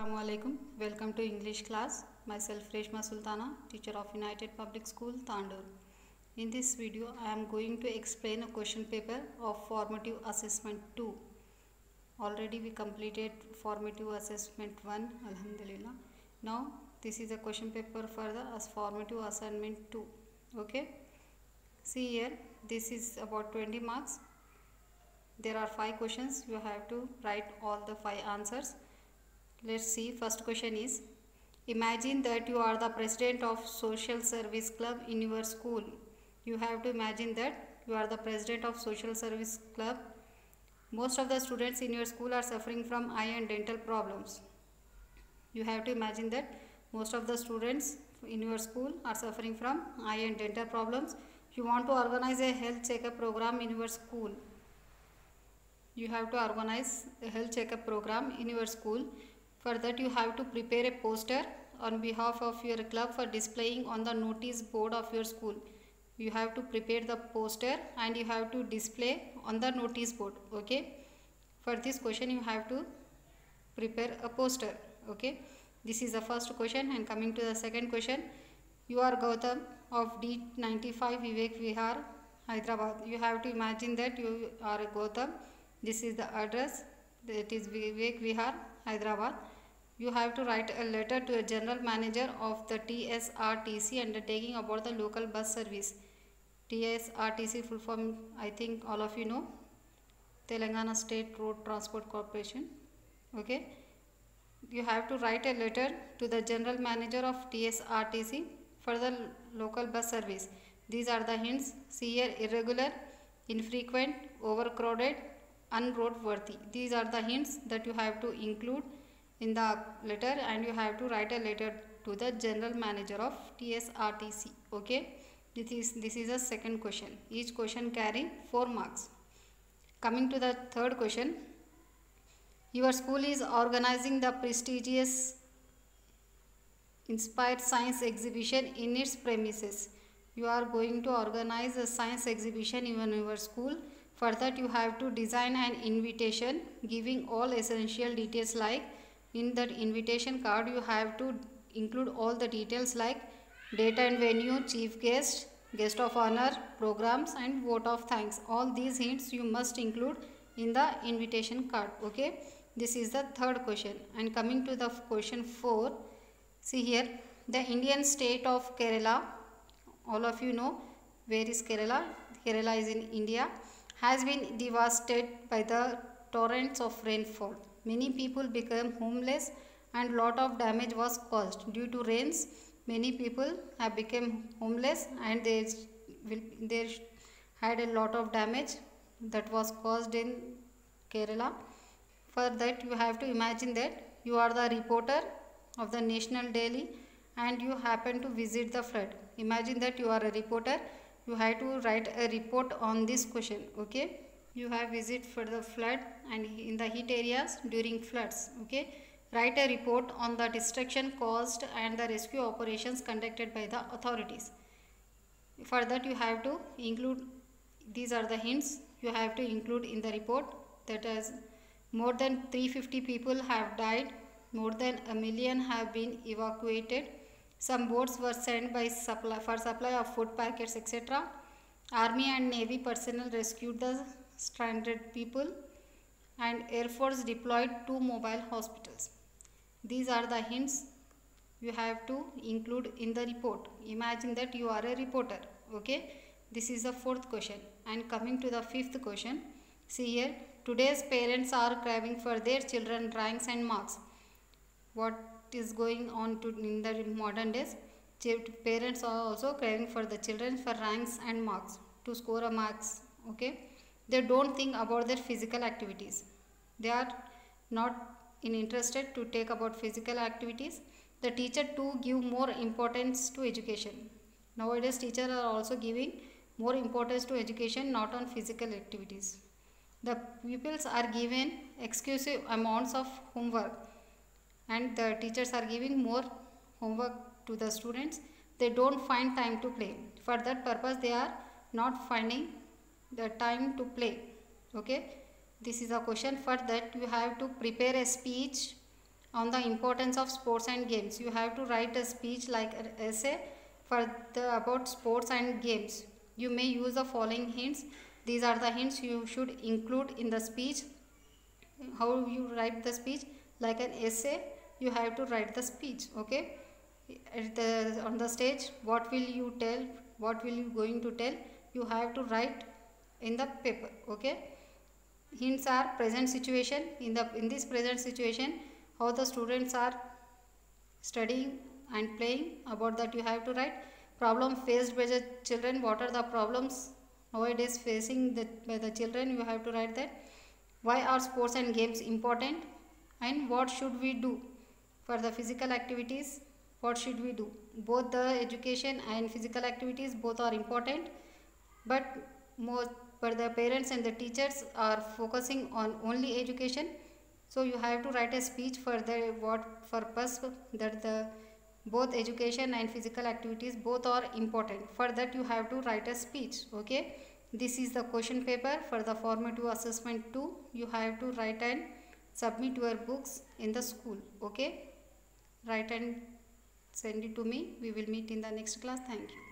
Assalamualaikum. Welcome to English class. Myself Reshma Sultana, teacher of United Public School, Tandur. In this video, I am going to explain a question paper of Formative Assessment 2. Already we completed Formative Assessment 1, Alhamdulillah. Now, this is a question paper for the Formative Assignment 2. Okay. See here, this is about 20 marks. There are 5 questions. You have to write all the 5 answers. Let's see. First question is, imagine that you are the president of social service club in your school. You have to imagine that you are the president of social service club. Most of the students in your school are suffering from eye and dental problems. You have to imagine that most of the students in your school are suffering from eye and dental problems. You want to organize a health checkup program in your school. You have to organize a health checkup program in your school. For that, you have to prepare a poster on behalf of your club for displaying on the notice board of your school. You have to prepare the poster and you have to display on the notice board. Okay. For this question, you have to prepare a poster. Okay. This is the first question, and coming to the second question, you are Gautam of D95 Vivek Vihar, Hyderabad. You have to imagine that you are Gautam. This is the address. That is Vivek Vihar, Hyderabad. You have to write a letter to a general manager of the TSRTC undertaking about the local bus service. TSRTC full form, I think all of you know, Telangana State Road Transport Corporation. Okay. You have to write a letter to the general manager of TSRTC for the local bus service. These are the hints. See here, irregular, infrequent, overcrowded, unroadworthy. These are the hints that you have to include in the letter, and you have to write a letter to the general manager of TSRTC. Okay. This is a second question. Each question carrying 4 marks. Coming to the third question. Your school is organizing the prestigious Inspired Science exhibition in its premises. You are going to organize a science exhibition in your school. For that, you have to design an invitation giving all essential details, like in that invitation card you have to include all the details like date and venue, chief guest, guest of honor, programs and vote of thanks. All these hints you must include in the invitation card. Okay. This is the third question. And coming to the question 4, see here, the Indian state of Kerala, all of you know where is Kerala. Kerala is in India, has been devastated by the torrents of rainfall. Many people became homeless and lot of damage was caused due to rains. Many people have become homeless and they had a lot of damage that was caused in Kerala. For that, you have to imagine that you are the reporter of the National Daily and you happen to visit the flood. Imagine that you are a reporter. You have to write a report on this question. Okay. You have visit for the flood and in the heat areas during floods. Okay. Write a report on the destruction caused and the rescue operations conducted by the authorities. For that, you have to include, these are the hints you have to include in the report. That is, more than 350 people have died. More than 1 million have been evacuated. Some boats were sent by for supply of food packets, etc. Army and Navy personnel rescued the stranded people, and Air Force deployed 2 mobile hospitals. These are the hints you have to include in the report. Imagine that you are a reporter. Okay. This is the fourth question. And coming to the fifth question. See here, today's parents are craving for their children ranks and marks. What is going on in the modern days? Parents are also craving for the children for ranks and marks to score a marks. Okay. They don't think about their physical activities. They are not interested to take about physical activities. The teacher too give more importance to education. Nowadays, teachers are also giving more importance to education, not on physical activities. The pupils are given excessive amounts of homework and the teachers are giving more homework to the students. They don't find time to play. For that purpose, they are not finding the time to play. Okay. This is a question. For that, you have to prepare a speech on the importance of sports and games. You have to write a speech like an essay about sports and games. You may use the following hints. These are the hints you should include in the speech. How you write the speech? Like an essay, you have to write the speech. Okay, on the stage, what will you tell? What will you going to tell? You have to write in the paper. Okay, hints are present situation. In this present situation, how the students are studying and playing, about that you have to write. Problem faced by the children, what are the problems nowadays facing by the children, you have to write that. Why are sports and games important, and what should we do for the physical activities? What should we do? Both the education and physical activities both are important, but the parents and the teachers are focusing on only education. So you have to write a speech for the what purpose, that the both education and physical activities both are important. For that you have to write a speech. Okay, this is the question paper for the formative assessment 2. You have to write and submit your books in the school. Okay, write and send it to me. We will meet in the next class. Thank you.